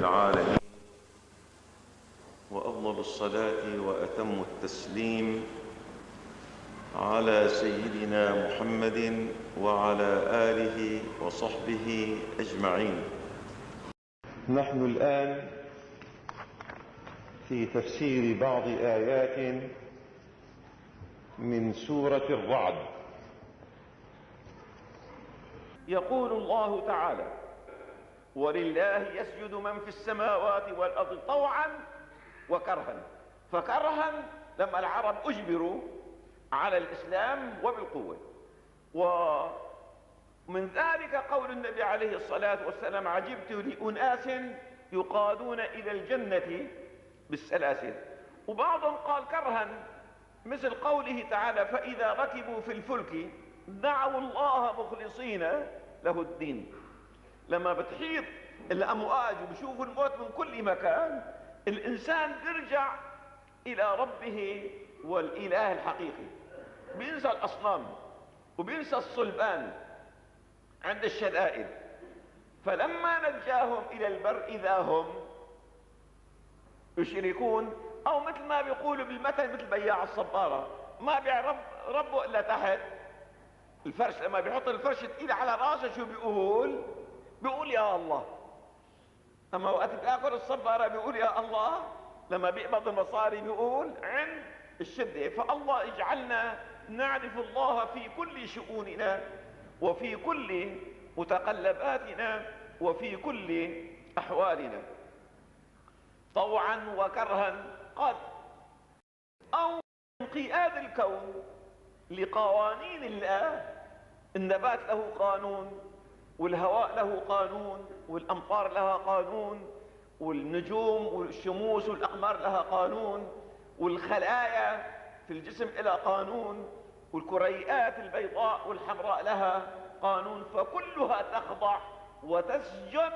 العالمين، وأفضل الصلاة وأتم التسليم على سيدنا محمد وعلى آله وصحبه أجمعين. نحن الآن في تفسير بعض آيات من سورة الرعد. يقول الله تعالى: ولله يسجد من في السماوات والأرض طوعا وكرها. فكرها لما العرب أجبروا على الإسلام وبالقوة. ومن ذلك قول النبي عليه الصلاة والسلام: عجبت لأناس يقادون إلى الجنة بالسلاسل. وبعضهم قال كرها، مثل قوله تعالى: فإذا ركبوا في الفلك دعوا الله مخلصين له الدين. لما بتحيط الأمواج وبشوفوا الموت من كل مكان، الإنسان بيرجع إلى ربه والإله الحقيقي، بينسى الأصنام وبينسى الصلبان عند الشدائد. فلما نجاهم إلى البر إذا هم يشركون، أو مثل ما بيقولوا بالمثل، مثل بياع الصبارة، ما بيعرف ربه إلا تحت الفرش. لما بيحط الفرش تقيل على راسه شو بيقول؟ بيقول يا الله. اما وقت بياكل الصبارة بيقول يا الله. لما بيقبض المصاري بيقول عند الشدة. فالله اجعلنا نعرف الله في كل شؤوننا وفي كل متقلباتنا وفي كل احوالنا، طوعا وكرها. قد او انقياد الكون لقوانين الله. النبات له قانون، والهواء له قانون، والأمطار لها قانون، والنجوم والشموس والأقمار لها قانون، والخلايا في الجسم لها قانون، والكريات البيضاء والحمراء لها قانون. فكلها تخضع وتسجد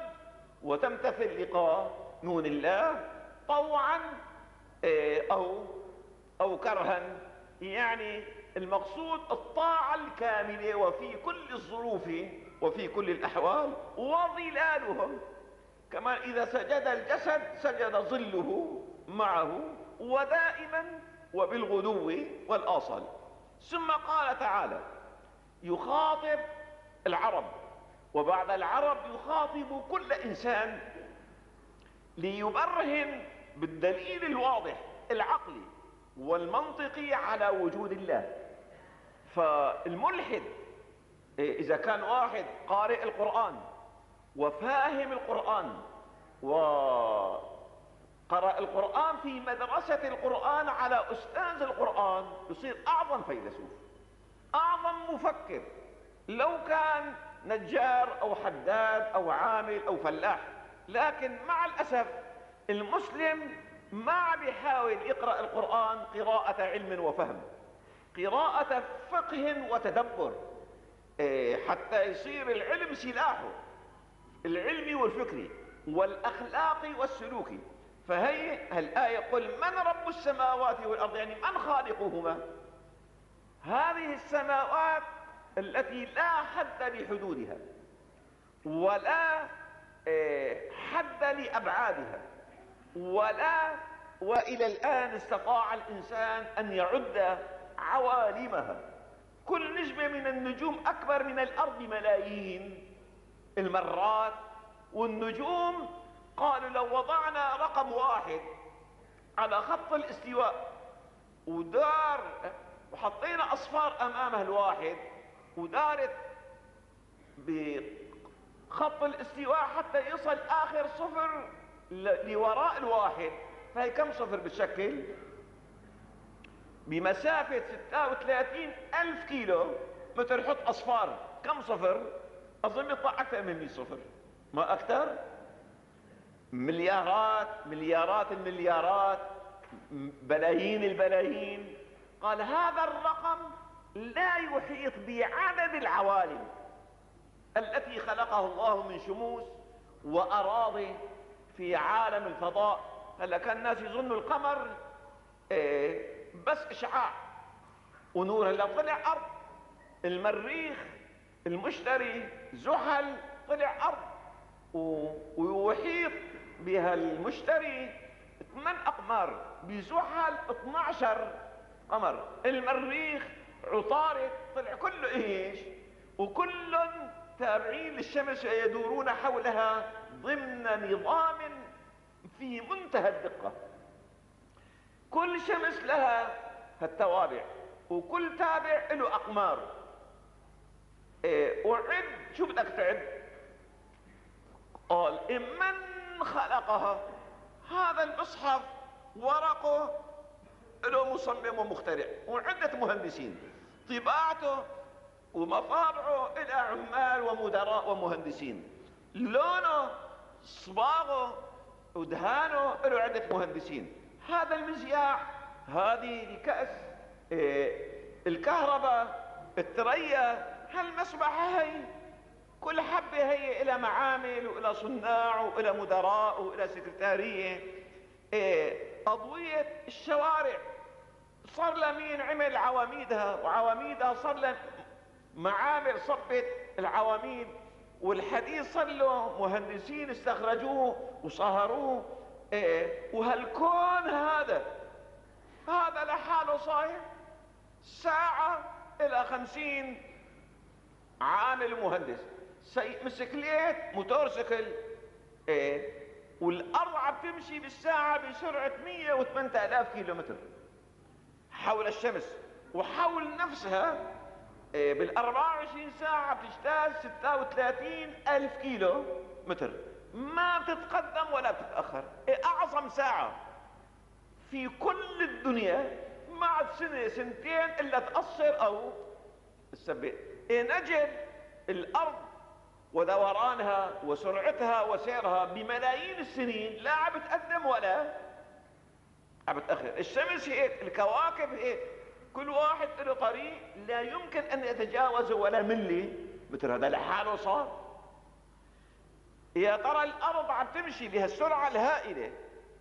وتمتثل لقانون الله طوعا أو كرها. يعني المقصود الطاعة الكاملة وفي كل الظروف وفي كل الأحوال. وظلالهم كما إذا سجد الجسد سجد ظله معه، ودائما وبالغدو والآصال. ثم قال تعالى يخاطب العرب، وبعد العرب يخاطب كل إنسان ليبرهن بالدليل الواضح العقلي والمنطقي على وجود الله. فالملحد إذا كان واحد قارئ القرآن وفاهم القرآن وقرأ القرآن في مدرسة القرآن على أستاذ القرآن، يصير أعظم فيلسوف، أعظم مفكر، لو كان نجار أو حداد أو عامل أو فلاح. لكن مع الأسف المسلم ما بيحاول يقرأ القرآن قراءة علم وفهم، قراءة فقه وتدبر، حتى يصير العلم سلاحه العلمي والفكري والأخلاقي والسلوكي. فهي الآية: قل من رب السماوات والأرض، يعني من خالقهما. هذه السماوات التي لا حد لحدودها ولا حد لأبعادها، وإلى الآن استطاع الإنسان أن يعد عوالمها. كل نجمة من النجوم أكبر من الأرض ملايين المرات. والنجوم قالوا لو وضعنا رقم 1 على خط الاستواء وحطينا أصفار أمامها الواحد ودارت بخط الاستواء حتى يصل آخر صفر لوراء الواحد، فهي كم صفر بتشكل؟ بمسافة 36,000 كيلو متر. حط أصفار كم صفر؟ أظن يطلع أكثر من 100 صفر، ما أكثر؟ مليارات مليارات المليارات، بلايين البلايين. قال هذا الرقم لا يحيط بعدد العوالم التي خلقها الله من شموس وأراضي في عالم الفضاء. هلا كان الناس يظنوا القمر بس إشعاع ونور. هلا طلع أرض، المريخ، المشتري، زحل، طلع أرض ويحيط بها المشتري 8 أقمار، بزحل 12 قمر، المريخ عطارد طلع كله ايش؟ وكل تابعين للشمس يدورون حولها ضمن نظام في منتهى الدقة. كل شمس لها التوابع، وكل تابع له أقمار. وعد، شو بدك تعد؟ قال من خلقها؟ هذا المصحف ورقه له مصمم ومخترع وعدة مهندسين، طباعته ومطابعه إلى عمال ومدراء ومهندسين، لونه صباغه ودهانه له عدة مهندسين. هذا المذياع، هذه الكأس، الكهرباء، التريا، هالمسبحة هي كل حبة هي إلى معامل وإلى صناع وإلى مدراء وإلى سكرتارية. أضوية الشوارع صار لها مين عمل عواميدها، وعواميدها صار لها معامل صبت العواميد، والحديد صار له مهندسين استخرجوه وصهروه. وهالكون هذا لحاله صاير ساعة إلى 50 عامل مهندس، مسكليت موتورسيكل، والأرض عم تمشي بالساعة بسرعة 108,000 كيلومتر حول الشمس، وحول نفسها بال24 ساعة بتجتاز 36,000 كيلو متر، ما بتتقدم ولا بتتأخر. أعظم ساعة في كل الدنيا، ما عاد سنة سنتين إلا تقصر أو تثبت. نجد الأرض ودورانها وسرعتها وسيرها بملايين السنين لا عم بتقدم ولا عم بتأخر. الشمس هيك، الكواكب هيك، كل واحد له طريق لا يمكن أن يتجاوزه ولا ملي متر. هذا لحاله صار. يا ترى الأرض عم تمشي بهالسرعة الهائلة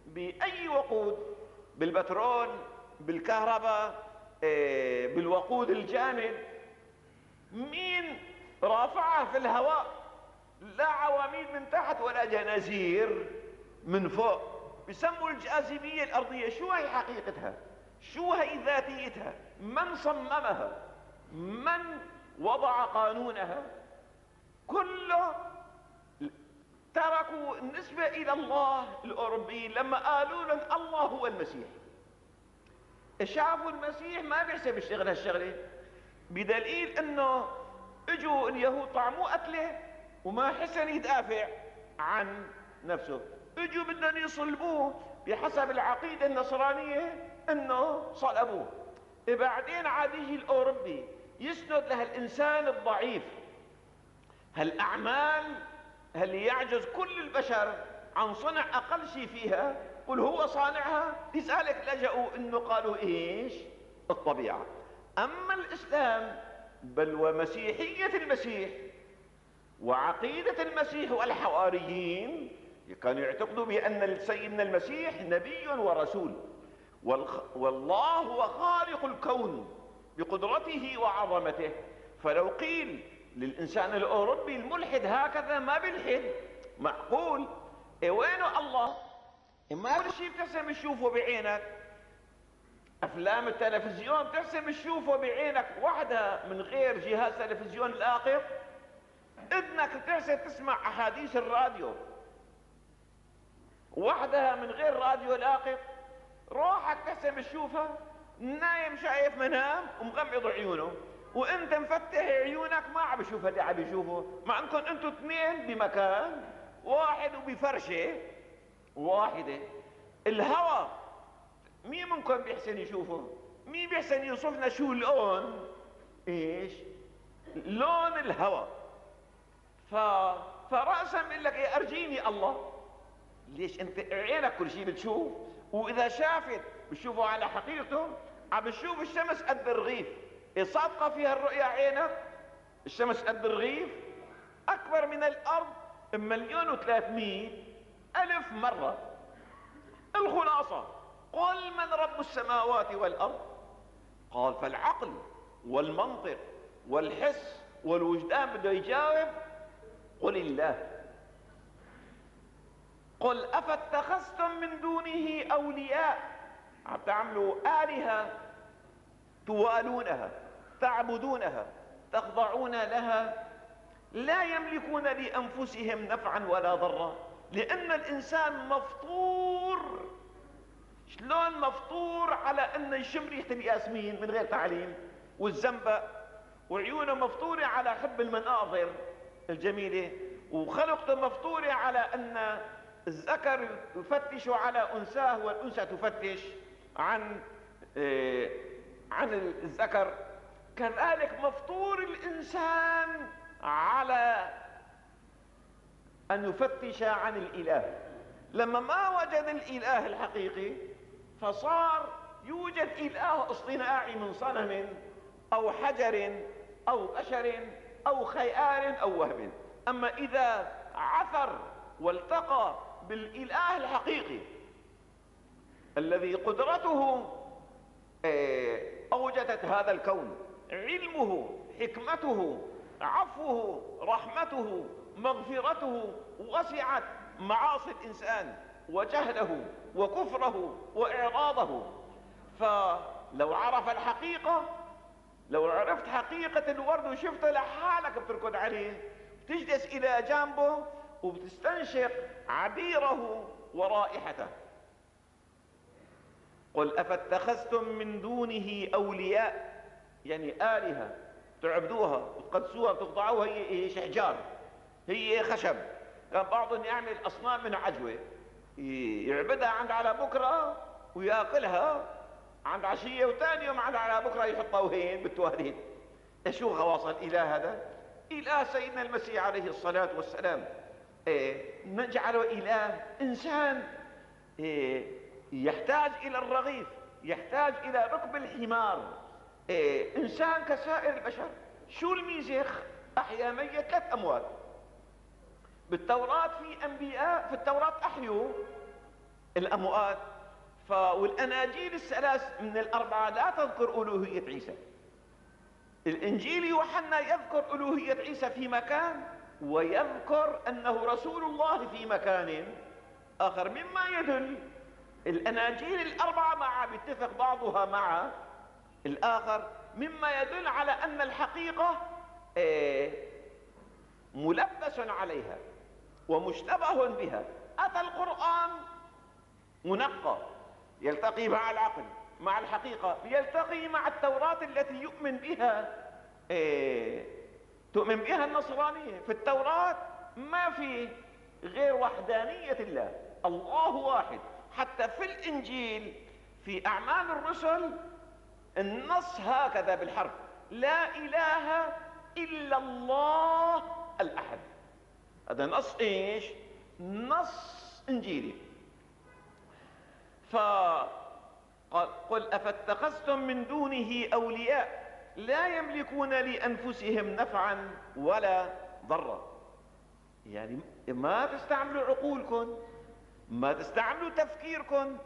بأي وقود؟ بالبترول، بالكهرباء، بالوقود الجامد. مين رافعها في الهواء؟ لا عواميد من تحت ولا جنازير من فوق. بسموا الجاذبية الأرضية. شو هي حقيقتها؟ شو هي ذاتيتها؟ من صممها؟ من وضع قانونها؟ كله تركوا النسبة إلى الله. الأوروبيين لما قالوا لهم الله هو المسيح، شافوا المسيح ما بيحسب يشتغل هالشغلة، بدليل انه اجوا اليهود طعموه قتله وما حسن يدافع عن نفسه، اجوا بدهم يصلبوه بحسب العقيدة النصرانية انه صلبوه. بعدين عاد يجي الاوروبي يسند لهالانسان الضعيف، هالاعمال اللي يعجز كل البشر عن صنع اقل شيء فيها، قل هو صانعها. لذلك لجأوا انه قالوا ايش؟ الطبيعة. اما الاسلام بل ومسيحية المسيح وعقيدة المسيح والحواريين كانوا يعتقدوا بأن سيدنا المسيح نبي ورسول، والله هو خالق الكون بقدرته وعظمته. فلو قيل للإنسان الأوروبي الملحد هكذا ما بيلحد، معقول وينه الله؟ ما كل شيء بتحسن تشوفه بعينك، افلام التلفزيون بتحسن تشوفه بعينك وحدها من غير جهاز تلفزيون لاقط، اذنك بتحسن تسمع احاديث الراديو وحدها من غير راديو لاقط، روحك تحسن تشوفها، نايم شايف منام ومغمض عيونه، وانت مفتح عيونك ما عم بشوف اللي عم بيشوفه، مع انكم انتم اثنين بمكان واحد وبفرشه واحدة. الهوى مين منكم بيحسن يشوفه؟ مين بيحسن يوصفنا شو لون ايش؟ لون الهوى. فرأسا بيقول لك ايه؟ ارجيني الله. ليش؟ انت عينك كل شيء بتشوف، واذا شافت بتشوفه على حقيقته. عم بتشوف الشمس قد الرغيف، صادقة فيها الرؤيا عينك؟ الشمس قد الرغيف، اكبر من الارض 1,300,000 مرة. الخلاصة قل من رب السماوات والأرض؟ قال فالعقل والمنطق والحس والوجدان بده يجاوب قل الله. قل أفاتخذتم من دونه أولياء، عم تعملوا آلهة توالونها تعبدونها تخضعون لها، لا يملكون لأنفسهم نفعا ولا ضرا. لأن الإنسان مفطور. شلون مفطور على أن يشم ريحة الياسمين من غير تعليم، والزنبق، وعيونه مفطورة على حب المناظر الجميلة، وخلقته مفطورة على أن الذكر يفتش على أنثاه والأنثى تفتش عن الذكر. كذلك مفطور الإنسان على أن يفتش عن الإله. لما ما وجد الإله الحقيقي فصار يوجد إله اصطناعي من صنم أو حجر أو بشر أو خيال أو وهب. أما إذا عثر والتقى بالإله الحقيقي الذي قدرته أوجدت هذا الكون، علمه، حكمته، عفوه، رحمته، مغفرته وسعت معاصي الإنسان وجهله وكفره وإعراضه. فلو عرف الحقيقة، لو عرفت حقيقة الورد وشفته لحالك بتركض عليه، بتجلس إلى جانبه وبتستنشق عبيره ورائحته. قل أفاتخذتم من دونه أولياء، يعني آلهة تعبدوها وتقدسوها وتخضعوها، هي أحجار، هي خشب. كان بعضهم يعمل أصنام من عجوة يعبدها عند على بكرة وياكلها عند عشية، وثاني يوم عند على بكرة يحطها وهين بالتواليت. شو غواص الإله هذا؟ إله سيدنا المسيح عليه الصلاة والسلام نجعله إله إنسان يحتاج إلى الرغيف، يحتاج إلى ركب الحمار، إنسان كسائر البشر. شو الميزخ؟ أحيا ميت 3 أموات. بالتوراة في أنبياء في التوراة أحيوا الأموات، والأناجيل الثلاث من الأربعة لا تذكر ألوهية عيسى. الإنجيل يوحنا يذكر ألوهية عيسى في مكان، ويذكر أنه رسول الله في مكان آخر، مما يدل الأناجيل الأربعة مع بيتفق بعضها مع الآخر، مما يدل على أن الحقيقة ملبس عليها ومشتبه بها. أتى القرآن منقى يلتقي مع العقل مع الحقيقة، يلتقي مع التوراة التي تؤمن بها النصرانية. في التوراة ما في غير وحدانية الله، الله واحد. حتى في الإنجيل في أعمال الرسل النص هكذا بالحرف: لا إله إلا الله الأحد. هذا نص إيش؟ نص إنجيلي. فقل أفاتخذتم من دونه أولياء لا يملكون لأنفسهم نفعا ولا ضرا. يعني ما تستعملوا عقولكم، ما تستعملوا تفكيركم.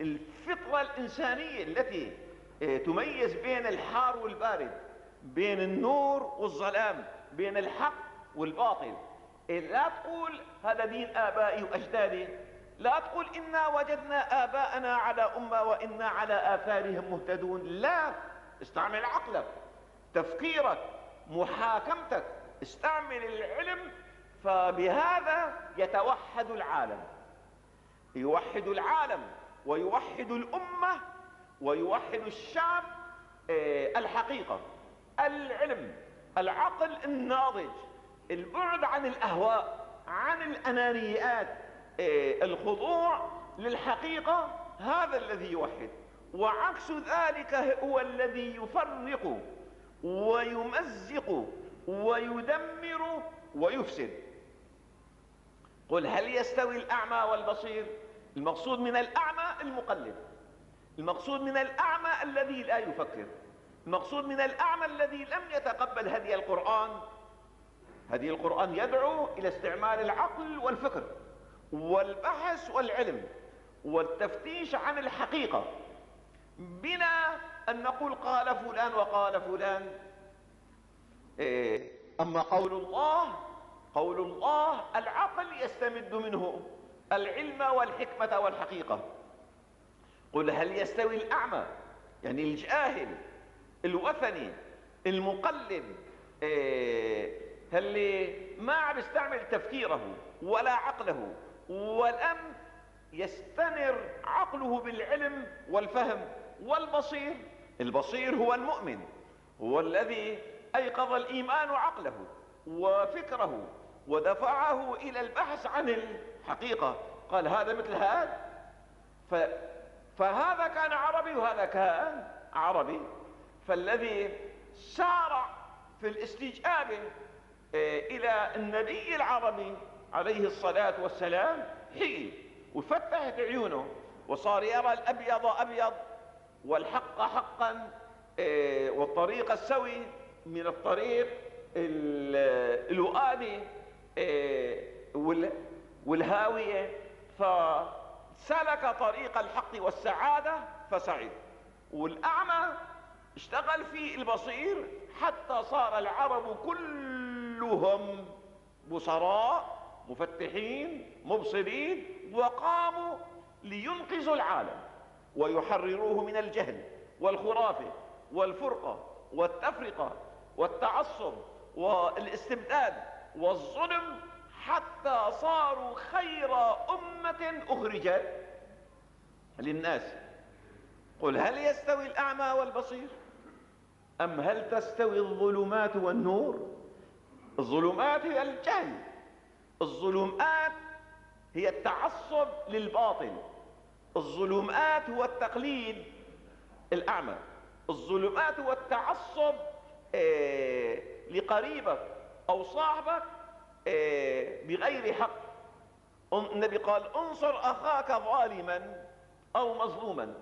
الفطرة الإنسانية التي تميز بين الحار والبارد، بين النور والظلام، بين الحق والباطل. لا تقول هذا دين آبائي وأجدادي، لا تقول إنا وجدنا آباءنا على أمة وإنا على آثارهم مهتدون. لا، استعمل عقلك، تفكيرك، محاكمتك، استعمل العلم. فبهذا يتوحد العالم، يوحد العالم ويوحد الأمة ويوحد الشعب. الحقيقة، العلم، العقل الناضج، البعد عن الأهواء، عن الأنانيات، الخضوع للحقيقة، هذا الذي يوحد. وعكس ذلك هو الذي يفرق ويمزق ويدمر ويفسد. قل هل يستوي الأعمى والبصير؟ المقصود من الأعمى المقلد، المقصود من الأعمى الذي لا يفكر، المقصود من الأعمى الذي لم يتقبل هدي القرآن. هدي القرآن يدعو إلى استعمال العقل والفكر والبحث والعلم والتفتيش عن الحقيقة، بلا أن نقول قال فلان وقال فلان. أما قول الله العقل يستمد منه العلم والحكمة والحقيقة. قل هل يستوي الأعمى، يعني الجاهل الوثني المقلد، اللي ما عم يستعمل تفكيره ولا عقله، ولم يستنر عقله بالعلم والفهم والبصير. البصير هو المؤمن، هو الذي أيقظ الإيمان عقله وفكره ودفعه إلى البحث عن الحقيقة. قال هذا مثل هذا، فهذا كان عربي وهذا كان عربي. فالذي سارع في الاستجابة إلى النبي العربي عليه الصلاة والسلام حي وفتحت عيونه وصار يرى الأبيض أبيض والحق حقا، والطريق السوي من الطريق الوآدي والهاوية، فسلك طريق الحق والسعادة فسعد. والأعمى اشتغل في البصير حتى صار العرب كلهم بصراء مفتحين مبصرين، وقاموا لينقذوا العالم ويحرروه من الجهل والخرافة والفرقة والتفرقة والتعصب والاستبداد والظلم، حتى صاروا خير أمة أخرجت للناس. قل هل يستوي الأعمى والبصير أم هل تستوي الظلمات والنور؟ الظلمات هي الجهل، الظلمات هي التعصب للباطل، الظلمات هو التقليد الأعمى، الظلمات هو التعصب لقريبك أو صاحبك بغير حق. النبي قال انصر أخاك ظالما أو مظلوما.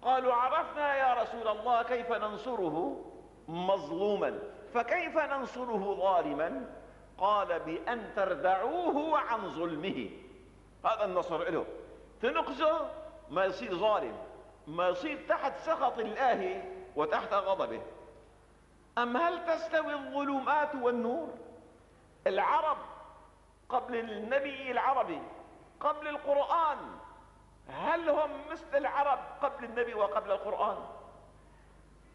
قالوا عرفنا يا رسول الله كيف ننصره مظلوما، فكيف ننصره ظالما؟ قال بأن تردعوه عن ظلمه. هذا النصر له، تنقذه ما يصير ظالم، ما يصير تحت سخط الله وتحت غضبه. أم هل تستوي الظلمات والنور؟ العرب قبل النبي العربي قبل القرآن، هل هم مثل العرب قبل النبي وقبل القرآن؟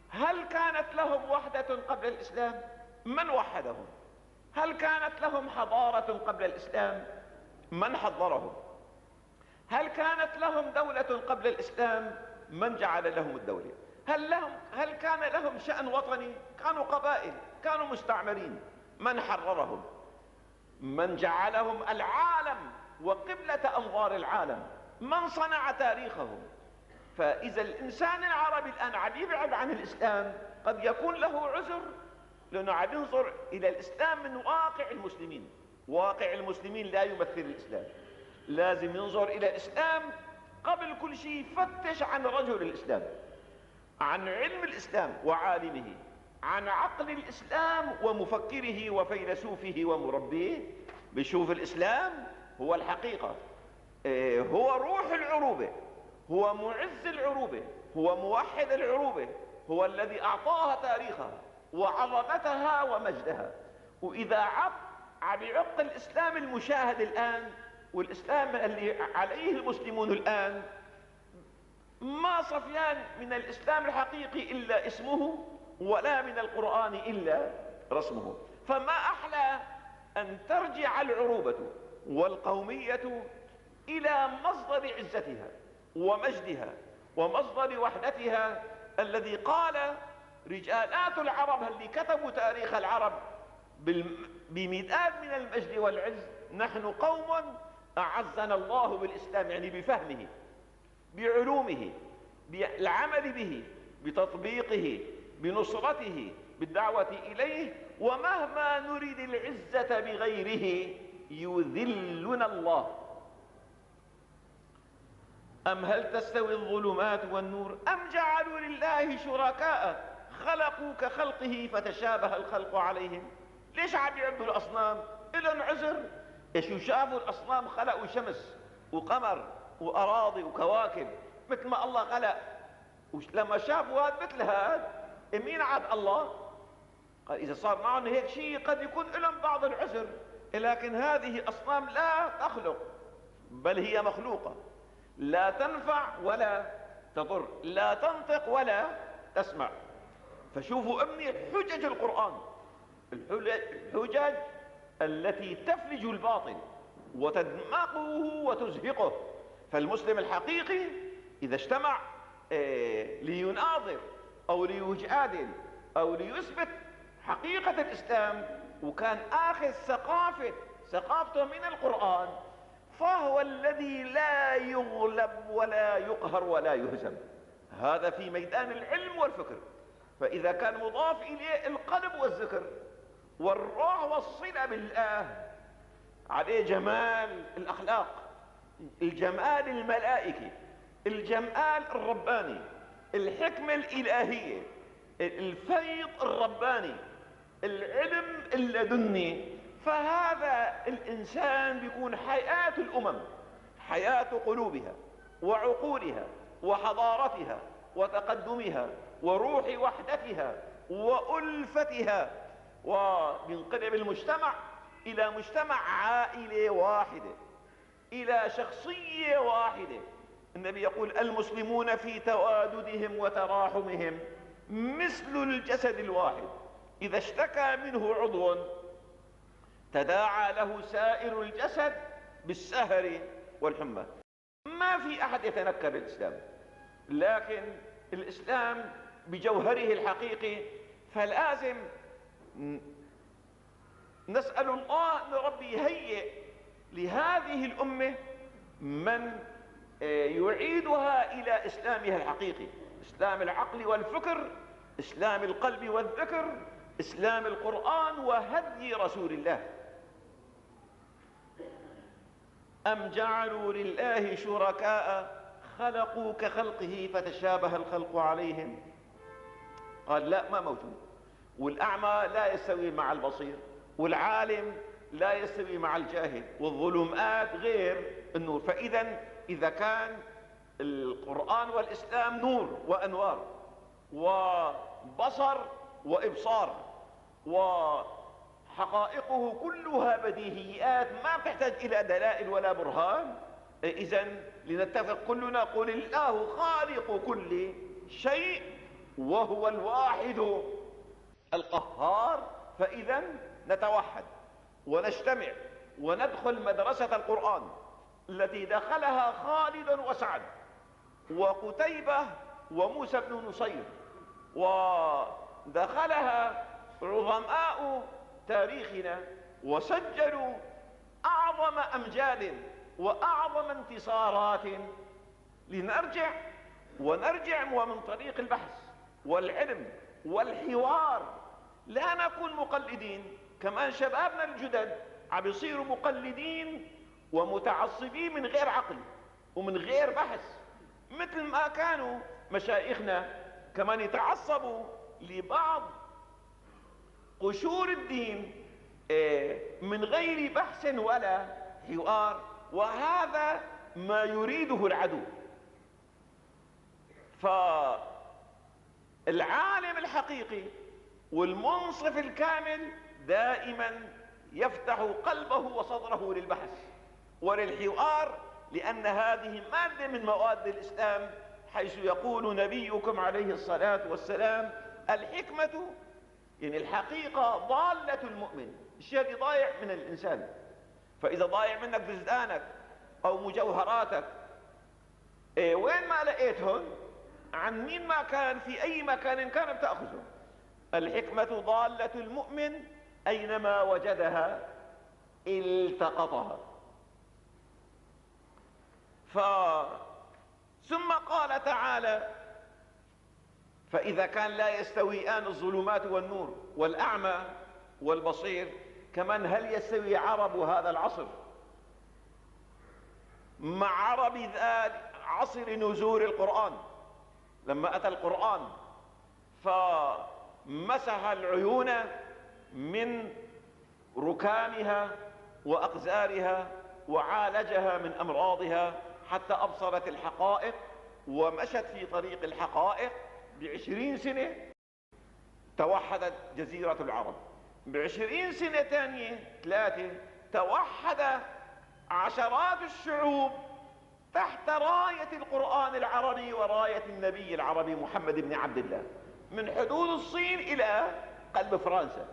هل كانت لهم وحدة قبل الإسلام؟ من وحدهم؟ هل كانت لهم حضارة قبل الإسلام؟ من حضرهم؟ هل كانت لهم دولة قبل الإسلام؟ من جعل لهم الدولة؟ هل كان لهم شأن وطني؟ كانوا قبائل، كانوا مستعمرين. من حررهم؟ من جعلهم العالم وقبلة أنظار العالم؟ من صنع تاريخهم؟ فإذا الإنسان العربي الآن عم يبعد عن الإسلام قد يكون له عذر، لأنه عم ينظر إلى الإسلام من واقع المسلمين. واقع المسلمين لا يمثل الإسلام. لازم ينظر إلى الإسلام قبل كل شيء، يفتش عن رجل الإسلام، عن علم الإسلام وعالمه، عن عقل الإسلام ومفكره وفيلسوفه ومربيه. بيشوف الإسلام هو الحقيقة، هو روح العروبة، هو معز العروبة، هو موحد العروبة، هو الذي أعطاها تاريخها وعظمتها ومجدها. وإذا عم يعق الإسلام المشاهد الآن والإسلام اللي عليه المسلمون الآن، ما صفيان من الإسلام الحقيقي إلا اسمه، ولا من القرآن إلا رسمه. فما أحلى أن ترجع العروبة والقومية إلى مصدر عزتها ومجدها ومصدر وحدتها، الذي قال رجالات العرب اللي كتبوا تاريخ العرب بمداد من المجد والعز: نحن قوم أعزنا الله بالإسلام، يعني بفهمه، بعلومه، بالعمل به، بتطبيقه، بنصرته، بالدعوة إليه، ومهما نريد العزة بغيره يذلنا الله. أم هل تستوي الظلمات والنور أم جعلوا لله شركاء خلقوا كخلقه فتشابه الخلق عليهم؟ ليش عم يعبدوا الأصنام؟ إلهم عذر. إيش شافوا الأصنام؟ خلقوا شمس وقمر وأراضي وكواكب مثل ما الله خلق. لما شافوا هذا مثل هذا، مين عاد الله؟ قال إذا صار معهم هيك شيء قد يكون لهم بعض العذر، لكن هذه أصنام لا تخلق بل هي مخلوقة، لا تنفع ولا تضر، لا تنطق ولا تسمع. فشوفوا أمني حجج القرآن، الحجج التي تفلج الباطل وتدمغه وتزهقه. فالمسلم الحقيقي إذا اجتمع ليناظر أو ليجادل أو ليثبت حقيقة الإسلام وكان آخذ ثقافته من القرآن، فهو الذي لا يغلب ولا يقهر ولا يهزم. هذا في ميدان العلم والفكر. فإذا كان مضاف إليه القلب والذكر والروح والصلة بالله، عليه جمال الأخلاق، الجمال الملائكي، الجمال الرباني، الحكمة الإلهية، الفيض الرباني، العلم اللدني. فهذا الإنسان بيكون حياة الأمم، حياة قلوبها وعقولها وحضارتها وتقدمها وروح وحدتها وألفتها، وبينقلب المجتمع إلى مجتمع عائلة واحدة، إلى شخصية واحدة. النبي يقول المسلمون في تواددهم وتراحمهم مثل الجسد الواحد، إذا اشتكى منه عضو تداعى له سائر الجسد بالسهر والحمى. ما في أحد يتنكر بالإسلام، لكن الإسلام بجوهره الحقيقي. فلازم نسأل الله أن ربي يهيئ لهذه الأمة من يعيدها إلى إسلامها الحقيقي، إسلام العقل والفكر، إسلام القلب والذكر، إسلام القرآن وهدي رسول الله. أم جعلوا لله شركاء خلقوا كخلقه فتشابه الخلق عليهم. قال لا، ما موجود. والأعمى لا يستوي مع البصير، والعالم لا يستوي مع الجاهل، والظلمات غير النور. فإذا إذا كان القرآن والإسلام نور وأنوار وبصر وإبصار وحقائقه كلها بديهيات ما تحتاج إلى دلائل ولا برهان، إذن لنتفق كلنا قل الله خالق كل شيء وهو الواحد القهار. فإذا نتوحد ونجتمع وندخل مدرسة القرآن التي دخلها خالد وسعد وقتيبة وموسى بن نصير، ودخلها عظماء تاريخنا وسجلوا أعظم أمجاد وأعظم انتصارات. لنرجع ومن طريق البحث والعلم والحوار، لا نكون مقلدين. كمان شبابنا الجدد عم يصيروا مقلدين ومتعصبين من غير عقل ومن غير بحث، مثل ما كانوا مشايخنا كمان يتعصبوا لبعض قشور الدين من غير بحث ولا حوار. وهذا ما يريده العدو. فالعالم الحقيقي والمنصف الكامل دائما يفتح قلبه وصدره للبحث وللحوار، لأن هذه مادة من مواد الإسلام، حيث يقول نبيكم عليه الصلاة والسلام الحكمة يعني الحقيقة ضالة المؤمن، الشيء اللي ضايع من الإنسان. فإذا ضايع منك بزدانك أو مجوهراتك، وين ما لقيتهم، عن مين ما كان، في أي مكان كان بتأخذه. الحكمة ضالة المؤمن أينما وجدها التقطها. ثم قال تعالى فإذا كان لا يستويان الظلمات والنور والأعمى والبصير، كمان هل يستوي عرب هذا العصر مع عرب ذات عصر نزول القرآن؟ لما أتى القرآن فمسح العيون من ركامها وأقذارها وعالجها من أمراضها حتى أبصرت الحقائق ومشت في طريق الحقائق. ب20 سنة توحدت جزيرة العرب، ب20 سنة تانية 3 توحد عشرات الشعوب تحت راية القرآن العربي وراية النبي العربي محمد بن عبد الله، من حدود الصين إلى قلب فرنسا.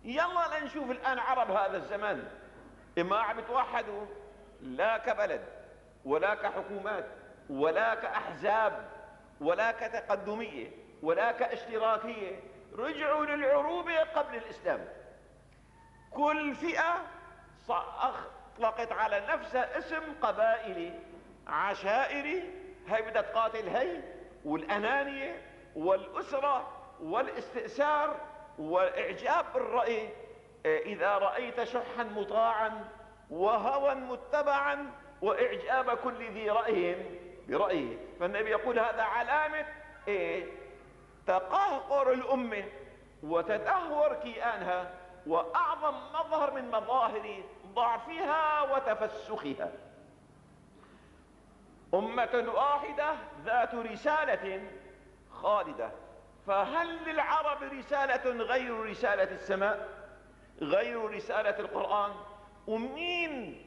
يلا لنشوف الآن عرب هذا الزمان إما عم يتوحدوا لا كبلد ولا كحكومات ولا كأحزاب ولا كتقدمية ولا كاشتراكية، رجعوا للعروبة قبل الإسلام. كل فئة أطلقت على نفسها اسم قبائلي عشائري، هي بدها تقاتل هي، والأنانية والأسرة والاستئثار والإعجاب بالرأي. إذا رأيت شحا مطاعا وهوى متبعا وإعجاب كل ذي رأي برأيه. فالنبي يقول هذا علامة تقهقر الأمة وتدهور كيانها، وأعظم مظهر من مظاهر ضعفها وتفسخها. أمة واحدة ذات رسالة خالدة. فهل للعرب رسالة غير رسالة السماء، غير رسالة القرآن؟ ومين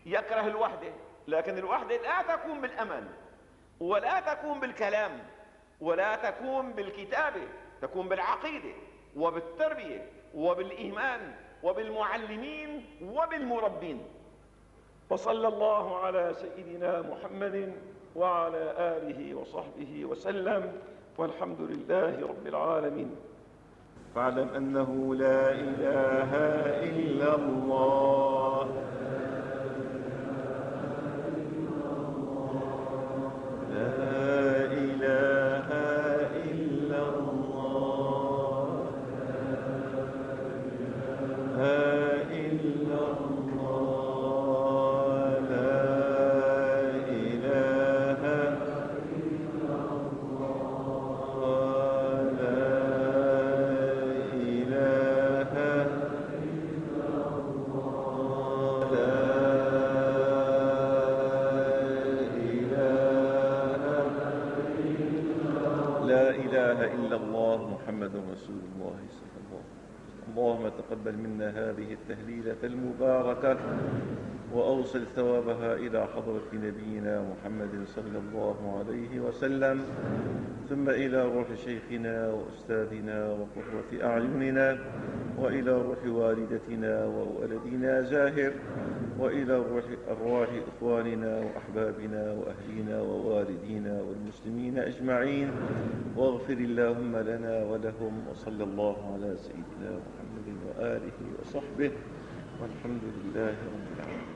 يكره الوحدة؟ لكن الوحدة لا تكون بالأمل ولا تكون بالكلام ولا تكون بالكتابة، تكون بالعقيدة وبالتربية وبالإيمان وبالمعلمين وبالمربين. وصلى الله على سيدنا محمد وعلى آله وصحبه وسلم، والحمد لله رب العالمين. فاعلم أنه لا إله إلا الله، لا إله إلا الله، لا إلا الله، لا إله إلا الله، لا إله إلا الله، لا إله إلا الله محمد رسول الله صلى الله عليه وسلم. اللهم تقبل منا هذه التهليلة المباركة وأوصل ثوابها إلى حضرة نبينا محمد صلى الله عليه وسلم، ثم إلى روح شيخنا وأستاذنا وقرة أعيننا، وإلى روح والدتنا وولدنا زاهر، وإلى أرواح إخواننا وأحبابنا وأهلنا ووالدينا والمسلمين أجمعين، واغفر اللهم لنا ولهم، وصلى الله على سيدنا محمد وآله وصحبه، والحمد لله رب العالمين.